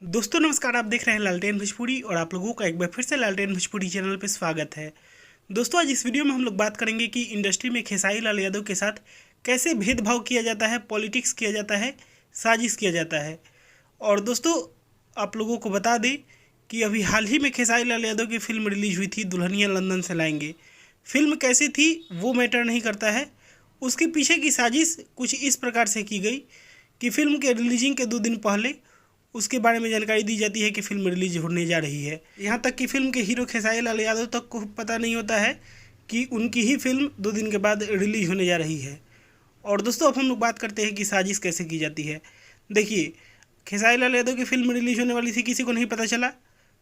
दोस्तों नमस्कार, आप देख रहे हैं लालटेन भोजपुरी और आप लोगों का एक बार फिर से लालटेन भोजपुरी चैनल पर स्वागत है। दोस्तों आज इस वीडियो में हम लोग बात करेंगे कि इंडस्ट्री में खेसारी लाल यादव के साथ कैसे भेदभाव किया जाता है, पॉलिटिक्स किया जाता है, साजिश किया जाता है। और दोस्तों आप लोगों को बता दें कि अभी हाल ही में खेसारी लाल यादव की फिल्म रिलीज हुई थी दुल्हनिया लंदन से लाएंगे। फिल्म कैसी थी वो मैटर नहीं करता है, उसके पीछे की साजिश कुछ इस प्रकार से की गई कि फिल्म के रिलीजिंग के 2 दिन पहले उसके बारे में जानकारी दी जाती है कि फिल्म रिलीज होने जा रही है। यहाँ तक कि फिल्म के हीरो खेसारी लाल यादव तक को पता नहीं होता है कि उनकी ही फिल्म 2 दिन के बाद रिलीज होने जा रही है। और दोस्तों अब हम लोग बात करते हैं कि साजिश कैसे की जाती है। देखिए, खेसारी लाल यादव की फिल्म रिलीज होने वाली थी, किसी को नहीं पता चला।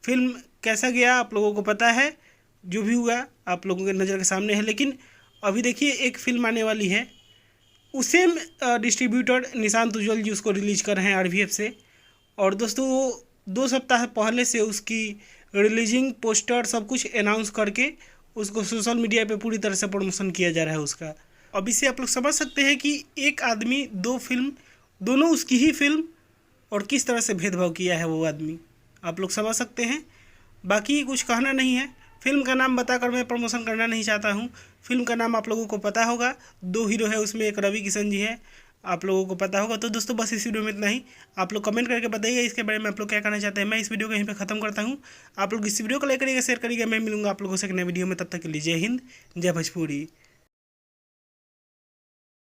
फिल्म कैसा गया आप लोगों को पता है, जो भी हुआ आप लोगों के नज़र के सामने है। लेकिन अभी देखिए एक फिल्म आने वाली है, उसे डिस्ट्रीब्यूटर निशांत उज्ज्वल जी उसको रिलीज कर रहे हैं RVF से। और दोस्तों वो 2 सप्ताह पहले से उसकी रिलीजिंग पोस्टर सब कुछ अनाउंस करके उसको सोशल मीडिया पे पूरी तरह से प्रमोशन किया जा रहा है उसका। अब इससे आप लोग समझ सकते हैं कि एक आदमी 2 फिल्म, दोनों उसकी ही फिल्म, और किस तरह से भेदभाव किया है वो आदमी, आप लोग समझ सकते हैं। बाकी कुछ कहना नहीं है, फिल्म का नाम बताकर मैं प्रमोशन करना नहीं चाहता हूँ। फिल्म का नाम आप लोगों को पता होगा, 2 हीरो है उसमें, एक रवि किशन जी है, आप लोगों को पता होगा। तो दोस्तों बस इस वीडियो में इतना ही। आप लोग कमेंट करके बताइए इसके बारे में आप लोग क्या कहना चाहते हैं। मैं इस वीडियो को यहीं पे खत्म करता हूँ। आप लोग इस वीडियो को लाइक करिएगा, शेयर करिएगा। मैं मिलूंगा आप लोगों से एक नए वीडियो में, तब तक के लिए जय हिंद, जय भोजपुरी।